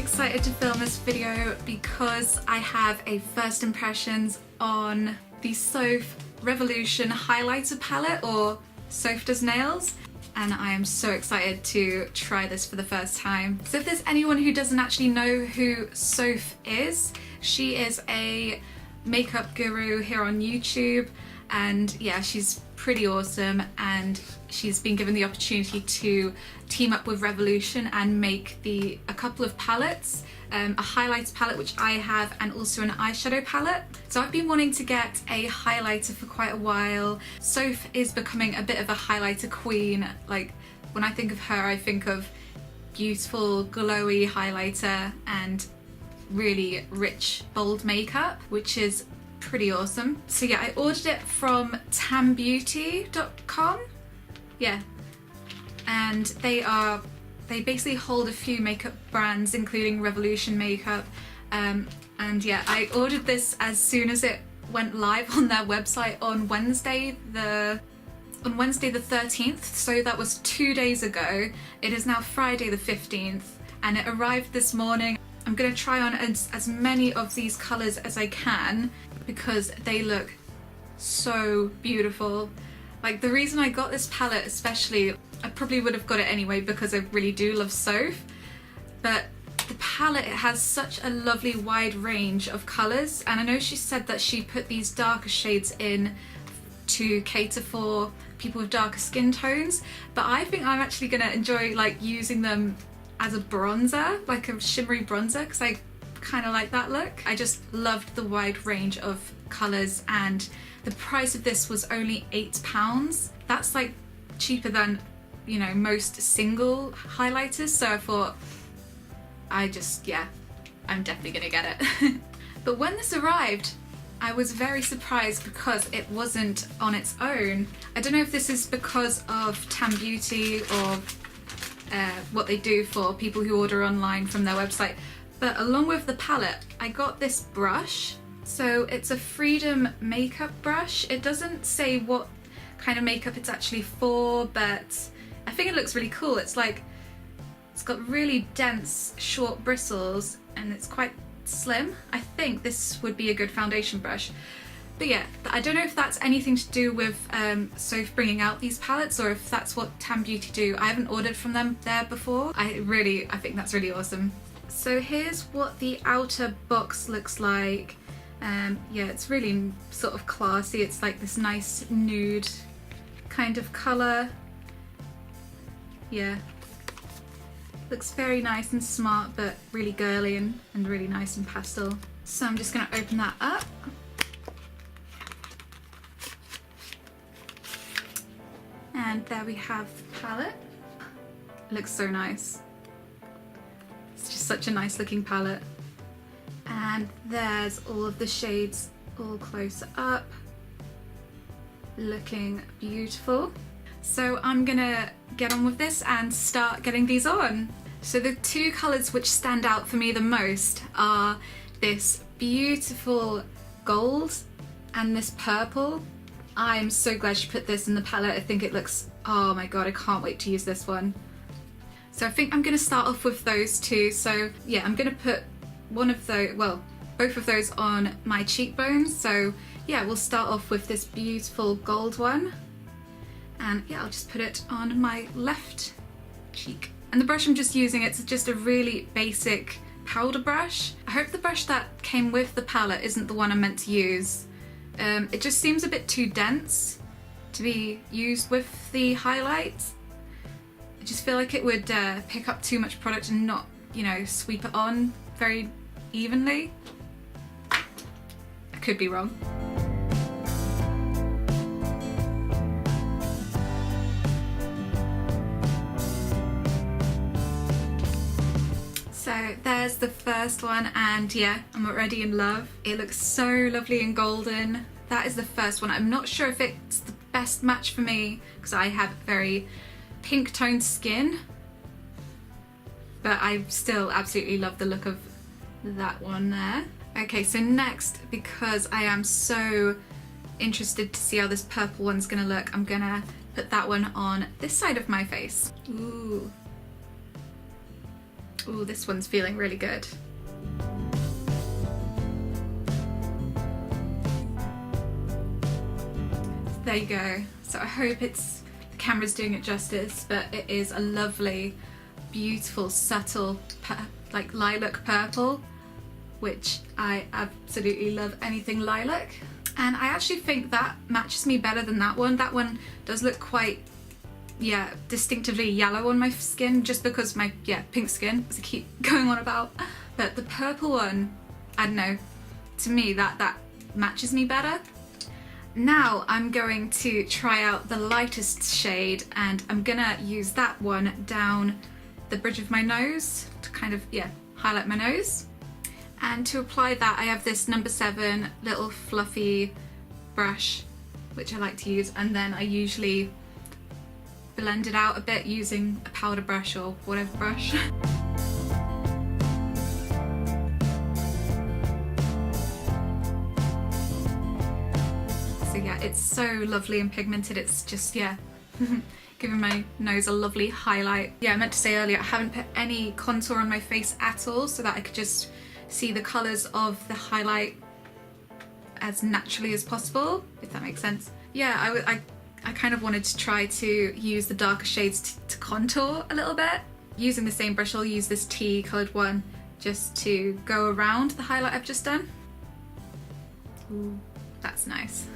excited to film this video because I have a first impressions on the Soph Revolution highlighter palette, or Sophdoesnails, and I am so excited to try this for the first time. So if there's anyone who doesn't actually know who Soph is, she is a makeup guru here on YouTube, and yeah, she's pretty awesome, and she's been given the opportunity to team up with Revolution and make a couple of palettes, a highlighter palette which I have, and also an eyeshadow palette. So I've been wanting to get a highlighter for quite a while. Soph is becoming a bit of a highlighter queen. Like, when I think of her, I think of beautiful glowy highlighter and really rich bold makeup, which is pretty awesome. So yeah, I ordered it from tambeauty.com. Yeah, and they basically hold a few makeup brands, including Revolution makeup, and yeah, I ordered this as soon as it went live on their website on Wednesday the 13th, so that was 2 days ago. It is now Friday the 15th, and it arrived this morning. I'm going to try on as many of these colours as I can because they look so beautiful. Like, the reason I got this palette especially, I probably would have got it anyway because I really do love Soph, but the palette, it has such a lovely wide range of colours, and I know she said that she put these darker shades in to cater for people with darker skin tones, but I think I'm actually going to enjoy like using them as a bronzer, like a shimmery bronzer, because I kind of like that look. I just loved the wide range of colours, and the price of this was only £8. That's like cheaper than, you know, most single highlighters, so I thought yeah, I'm definitely gonna get it. But when this arrived, I was very surprised because it wasn't on its own. I don't know if this is because of Tam Beauty or what they do for people who order online from their website, but along with the palette I got this brush. So it's a Freedom makeup brush. It doesn't say what kind of makeup it's actually for, but I think it looks really cool. It's like, it's got really dense short bristles and it's quite slim. I think this would be a good foundation brush. But yeah, I don't know if that's anything to do with Soph bringing out these palettes, or if that's what Tam Beauty do. I haven't ordered from them there before. I think that's really awesome. So here's what the outer box looks like. Yeah, it's really sort of classy. It's like this nice nude kind of colour. Yeah, looks very nice and smart, but really girly and really nice and pastel. So I'm just going to open that up. And there we have the palette. It looks so nice. It's just such a nice looking palette. And there's all of the shades all close up, looking beautiful. So I'm gonna get on with this and start getting these on. So the two colours which stand out for me the most are this beautiful gold and this purple. I'm so glad she put this in the palette. I think it looks, oh my god, I can't wait to use this one. So I think I'm gonna start off with those two. So yeah, I'm gonna put one of those, well, both of those on my cheekbones. So yeah, we'll start off with this beautiful gold one. And yeah, I'll just put it on my left cheek. And the brush I'm just using, it's just a really basic powder brush. I hope the brush that came with the palette isn't the one I'm meant to use. It just seems a bit too dense to be used with the highlights. I just feel like it would pick up too much product and not, you know, sweep it on very evenly. I could be wrong. So there's the first one, and yeah, I'm already in love. It looks so lovely and golden. That is the first one. I'm not sure if it's the best match for me because I have very pink toned skin, but I still absolutely love the look of that one there. Okay, so next, because I am so interested to see how this purple one's gonna look, I'm gonna put that one on this side of my face. Ooh. Ooh, this one's feeling really good. There you go. So I hope the camera's doing it justice, but it is a lovely, beautiful, subtle, like lilac purple, which I absolutely love anything lilac. And I actually think that matches me better than that one. That one does look quite, yeah, distinctively yellow on my skin, just because my, yeah, pink skin, as I keep going on about. But the purple one, I don't know, to me that matches me better. Now I'm going to try out the lightest shade, and I'm gonna use that one down the bridge of my nose to kind of, yeah, highlight my nose. And to apply that, I have this number 7 little fluffy brush, which I like to use, and then I usually blend it out a bit using a powder brush or whatever brush. So yeah, it's so lovely and pigmented. It's just, yeah, giving my nose a lovely highlight. Yeah, I meant to say earlier, I haven't put any contour on my face at all, so that I could just see the colours of the highlight as naturally as possible, if that makes sense. Yeah, I kind of wanted to try to use the darker shades to contour a little bit. Using the same brush, I'll use this tea coloured one just to go around the highlight I've just done. Ooh, that's nice.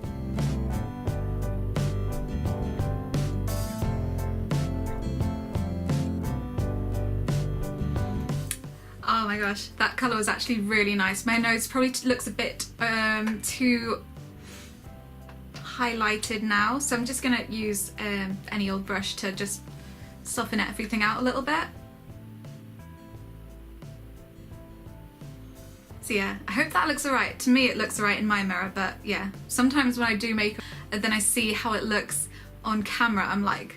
Oh my gosh, that colour was actually really nice. My nose probably looks a bit too highlighted now, so I'm just gonna use any old brush to just soften everything out a little bit. So yeah, I hope that looks alright. To me it looks alright in my mirror, but yeah, sometimes when I do makeup and then I see how it looks on camera, I'm like,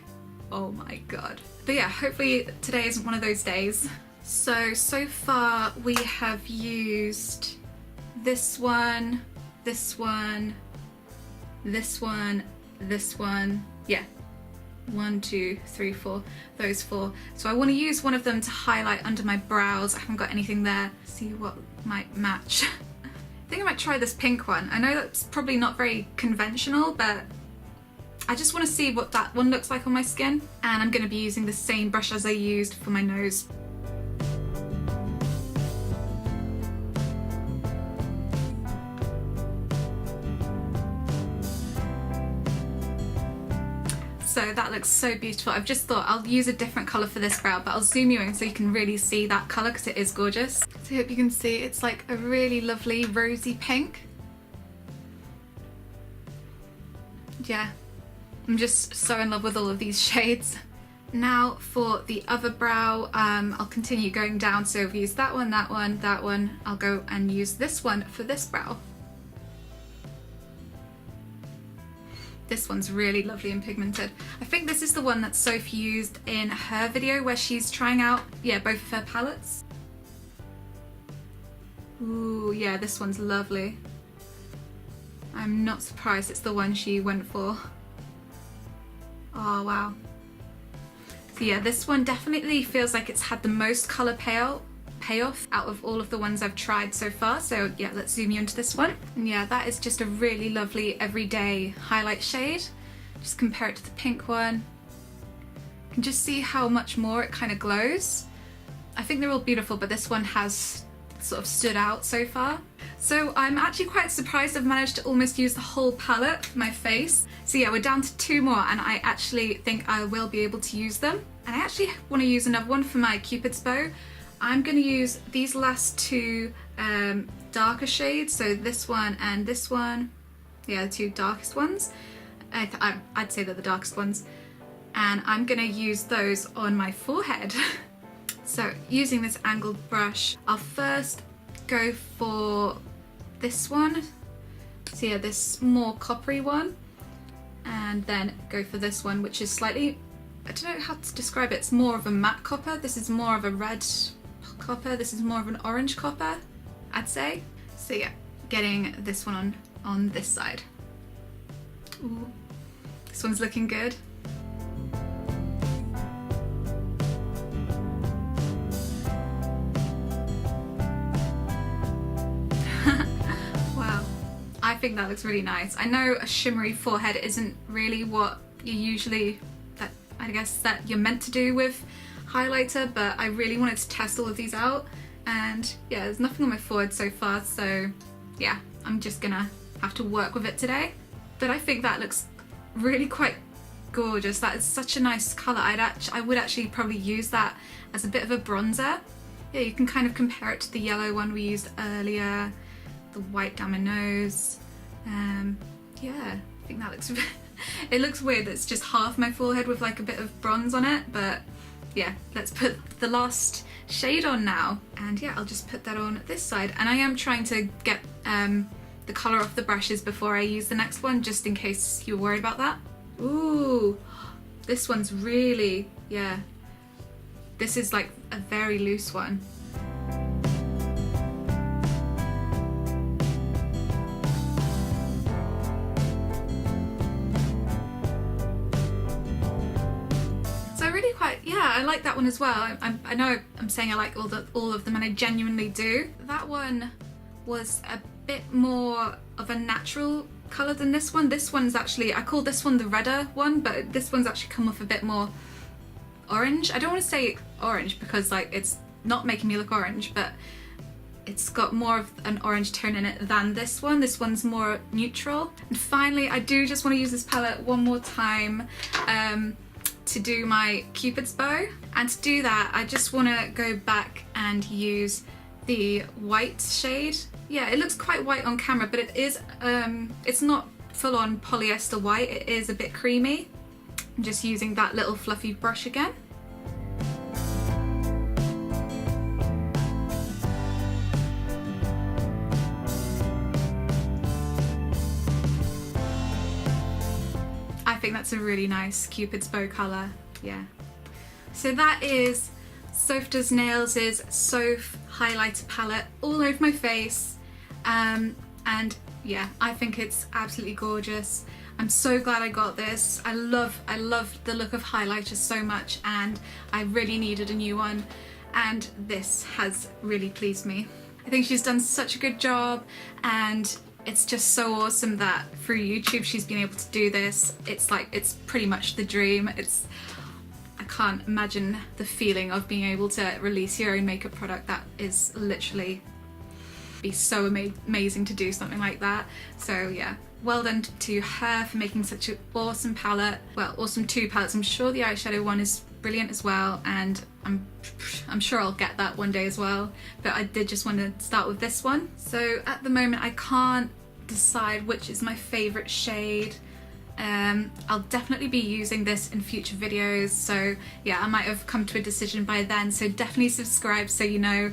oh my god. But yeah, hopefully today isn't one of those days. So far we have used this one, this one, this one, this one, yeah, 1, 2, 3, 4, those 4. So I want to use one of them to highlight under my brows. I haven't got anything there. See what might match. I think I might try this pink one. I know that's probably not very conventional, but I just want to see what that one looks like on my skin. And I'm going to be using the same brush as I used for my nose. So that looks so beautiful. I've just thought I'll use a different colour for this brow, but I'll zoom you in so you can really see that colour because it is gorgeous. So I hope you can see it's like a really lovely rosy pink. Yeah, I'm just so in love with all of these shades. Now for the other brow, I'll continue going down. So I've used that one, that one, that one. I'll go and use this one for this brow. This one's really lovely and pigmented. I think this is the one that Soph used in her video where she's trying out, yeah, both of her palettes. Ooh, yeah, this one's lovely. I'm not surprised it's the one she went for. Oh, wow. So yeah, this one definitely feels like it's had the most colour payoff out of all of the ones I've tried so far. So yeah, let's zoom you into this one. And yeah, that is just a really lovely everyday highlight shade. Just compare it to the pink one. You can just see how much more it kind of glows. I think they're all beautiful, but this one has sort of stood out so far. So I'm actually quite surprised I've managed to almost use the whole palette for my face. So yeah, we're down to 2 more, and I actually think I will be able to use them. And I actually want to use another one for my Cupid's bow. I'm going to use these last 2 darker shades, so this one and this one. Yeah, the 2 darkest ones. I'd say they're the darkest ones. And I'm going to use those on my forehead. So using this angled brush, I'll first go for this one. So yeah, this more coppery one. And then go for this one, which is slightly, I don't know how to describe it. It's more of a matte copper. This is more of a red copper. This is more of an orange copper, I'd say. So yeah, getting this one on this side. Ooh, this one's looking good. think that looks really nice. I know a shimmery forehead isn't really what you usually, I guess that you're meant to do with highlighter, but I really wanted to test all of these out, and yeah, there's nothing on my forehead so far, so yeah, I'm just gonna have to work with it today. But I think that looks really quite gorgeous. That is such a nice colour. I would actually probably use that as a bit of a bronzer. Yeah, you can kind of compare it to the yellow one we used earlier, the white down my nose. Yeah, I think that looks it looks weird that it's just half my forehead with like a bit of bronze on it, but yeah, let's put the last shade on now. And yeah, I'll just put that on this side, and I am trying to get the colour off the brushes before I use the next one, just in case you're worried about that. Ooh, this one's really, yeah, this is like a very loose one. So I really quite, yeah, I like that one as well. I know I'm saying I like all of them, and I genuinely do. That one was a bit more of a natural colour than this one. This one's actually, I call this one the redder one, but this one's actually come off a bit more orange. I don't want to say orange because like it's not making me look orange, but it's got more of an orange tone in it than this one. This one's more neutral. And finally, I do just want to use this palette one more time to do my Cupid's bow. And to do that, I just want to go back and use the white shade. Yeah, it looks quite white on camera, but it is, it's not full-on polyester white, it is a bit creamy. I'm just using that little fluffy brush again. I think that's a really nice Cupid's bow colour, yeah. So that is Sophdoesnails' Soph highlighter palette all over my face, and yeah, I think it's absolutely gorgeous. I'm so glad I got this. I love the look of highlighters so much, and I really needed a new one, and this has really pleased me. I think she's done such a good job, and it's just so awesome that through YouTube she's been able to do this. It's like, it's pretty much the dream. I can't imagine the feeling of being able to release your own makeup product. That is literally be so amazing to do something like that. So yeah, well done to her for making such an awesome palette. Well, awesome two palettes. I'm sure the eyeshadow one is brilliant as well, and I'm sure I'll get that one day as well, but I did just want to start with this one. So at the moment I can't decide which is my favourite shade. I'll definitely be using this in future videos, so yeah, I might have come to a decision by then, so definitely subscribe so you know,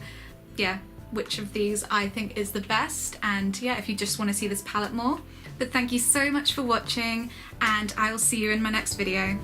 yeah, which of these I think is the best, and yeah, if you just want to see this palette more. But thank you so much for watching, and I will see you in my next video.